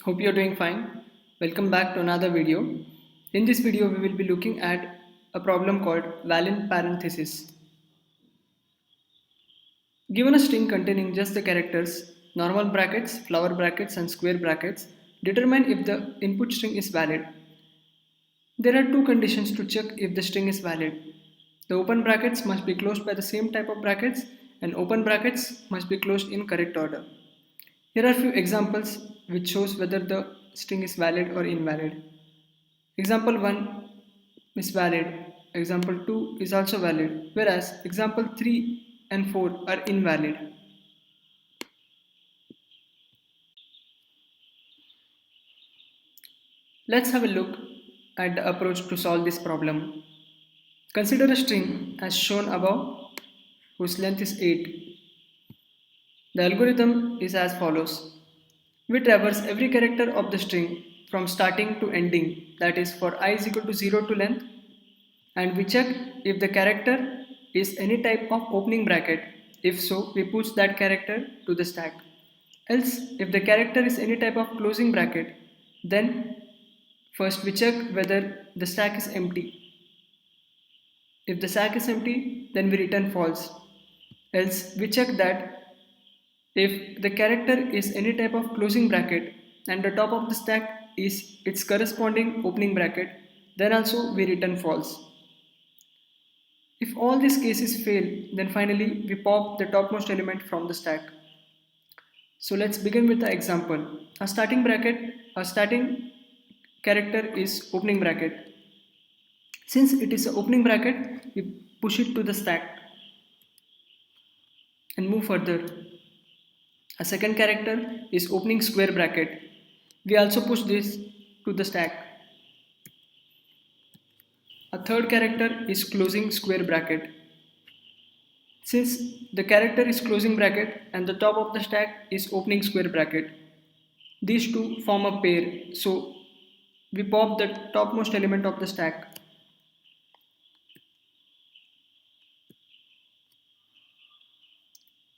Hope you're doing fine. Welcome back to another video. In this video, we will be looking at a problem called valence parenthesis. Given a string containing just the characters normal brackets, flower brackets, and square brackets, determine if the input string is valid. There are two conditions to check if the string is valid. The open brackets must be closed by the same type of brackets, and open brackets must be closed in correct order. Here are few examples which shows whether the string is valid or invalid. Example 1 is valid, example 2 is also valid, whereas example 3 and 4 are invalid. Let's have a look at the approach to solve this problem. Consider a string as shown above whose length is 8. The algorithm is as follows. We traverse every character of the string from starting to ending, that is for I is equal to 0 to length, and we check if the character is any type of opening bracket. If so, we push that character to the stack. Else, if the character is any type of closing bracket, then first we check whether the stack is empty. If the stack is empty, then we return false. Else, we check that if the character is any type of closing bracket and the top of the stack is its corresponding opening bracket, then also we return false. If all these cases fail, then finally we pop the topmost element from the stack. So let's begin with the example. A starting character is opening bracket. Since it is an opening bracket, we push it to the stack and move further. A second character is opening square bracket. We also push this to the stack. A third character is closing square bracket. Since the character is closing bracket and the top of the stack is opening square bracket, these two form a pair, so we pop the topmost element of the stack.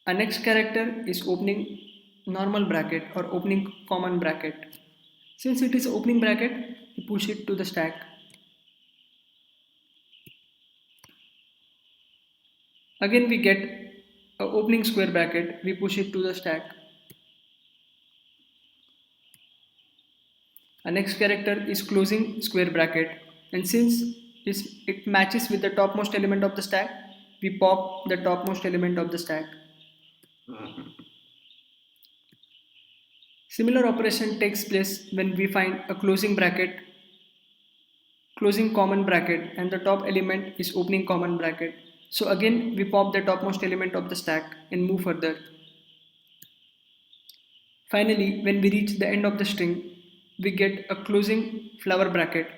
Our next character is opening normal bracket or opening common bracket. Since it is opening bracket, we push it to the stack. Again we get a opening square bracket, we push it to the stack. Our next character is closing square bracket, and since it matches with the topmost element of the stack, we pop the topmost element of the stack. Similar operation takes place when we find a closing bracket, closing common bracket, and the top element is opening common bracket. So again we pop the topmost element of the stack and move further. Finally, when we reach the end of the string, we get a closing flower bracket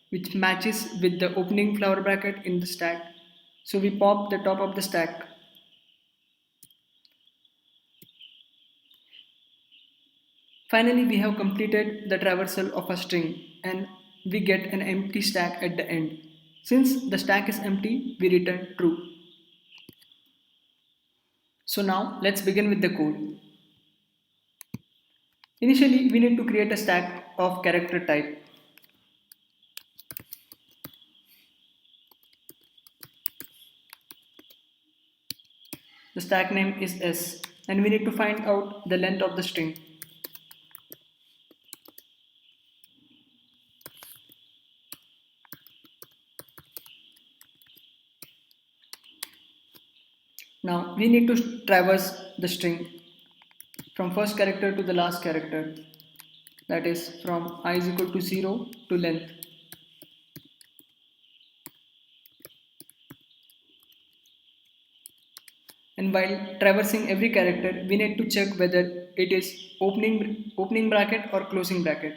which matches with the opening flower bracket in the stack. So we pop the top of the stack. Finally, we have completed the traversal of a string and we get an empty stack at the end. Since the stack is empty, we return true. So now let's begin with the code. Initially, we need to create a stack of character type. The stack name is S and we need to find out the length of the string. Now we need to traverse the string from first character to the last character, that is from I is equal to 0 to length. And while traversing every character, we need to check whether it is opening bracket or closing bracket.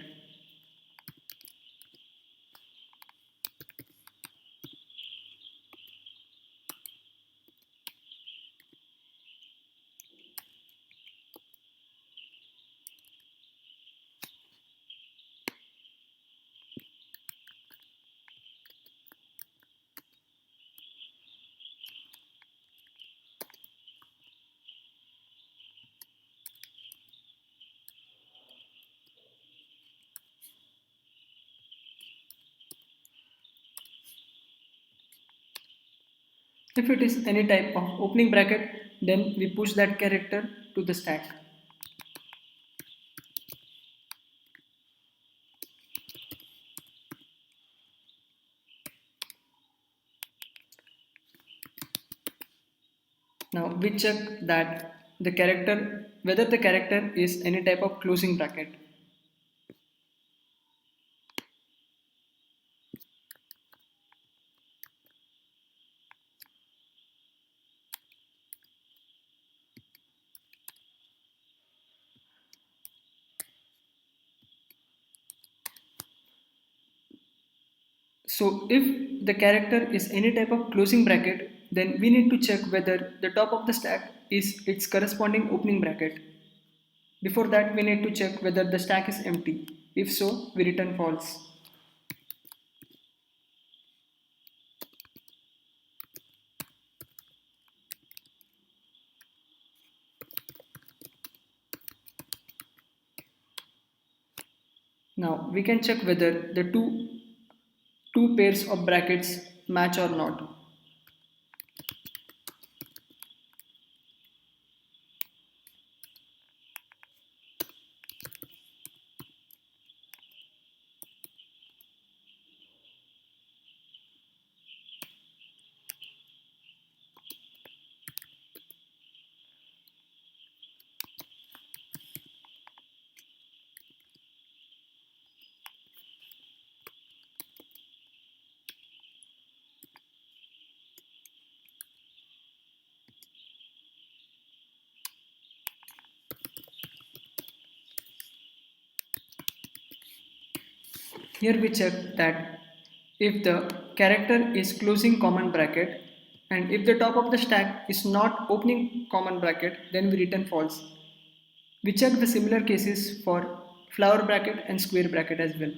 If it is any type of opening bracket, then we push that character to the stack. Now we check that the character, whether the character is any type of closing bracket. So if the character is any type of closing bracket, then we need to check whether the top of the stack is its corresponding opening bracket. Before that, we need to check whether the stack is empty. If so, we return false. Now we can check whether the two pairs of brackets match or not. Here we check that if the character is closing common bracket and if the top of the stack is not opening common bracket, then we return false. We check the similar cases for flower bracket and square bracket as well.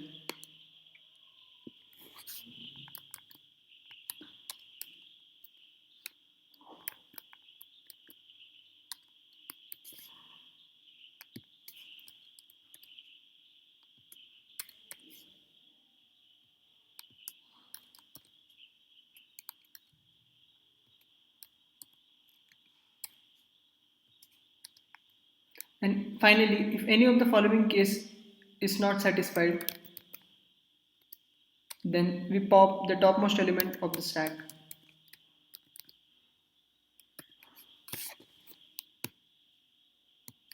And finally, if any of the following case is not satisfied, then we pop the topmost element of the stack.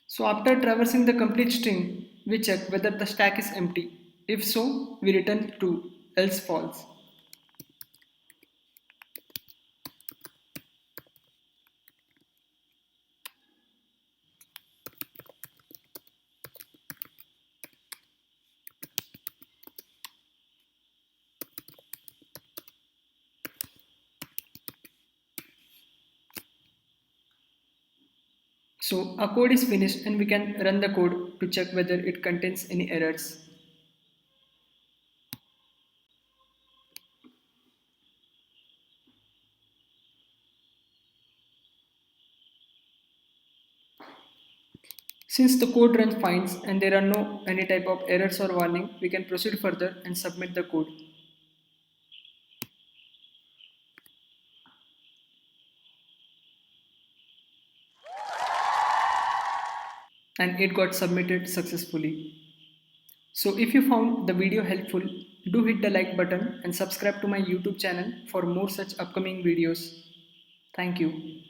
So after traversing the complete string, we check whether the stack is empty. If so, we return true, else false. So our code is finished and we can run the code to check whether it contains any errors. Since the code runs fine and there are no any type of errors or warning, we can proceed further and submit the code. And it got submitted successfully. So if you found the video helpful, do hit the like button and subscribe to my YouTube channel for more such upcoming videos. Thank you.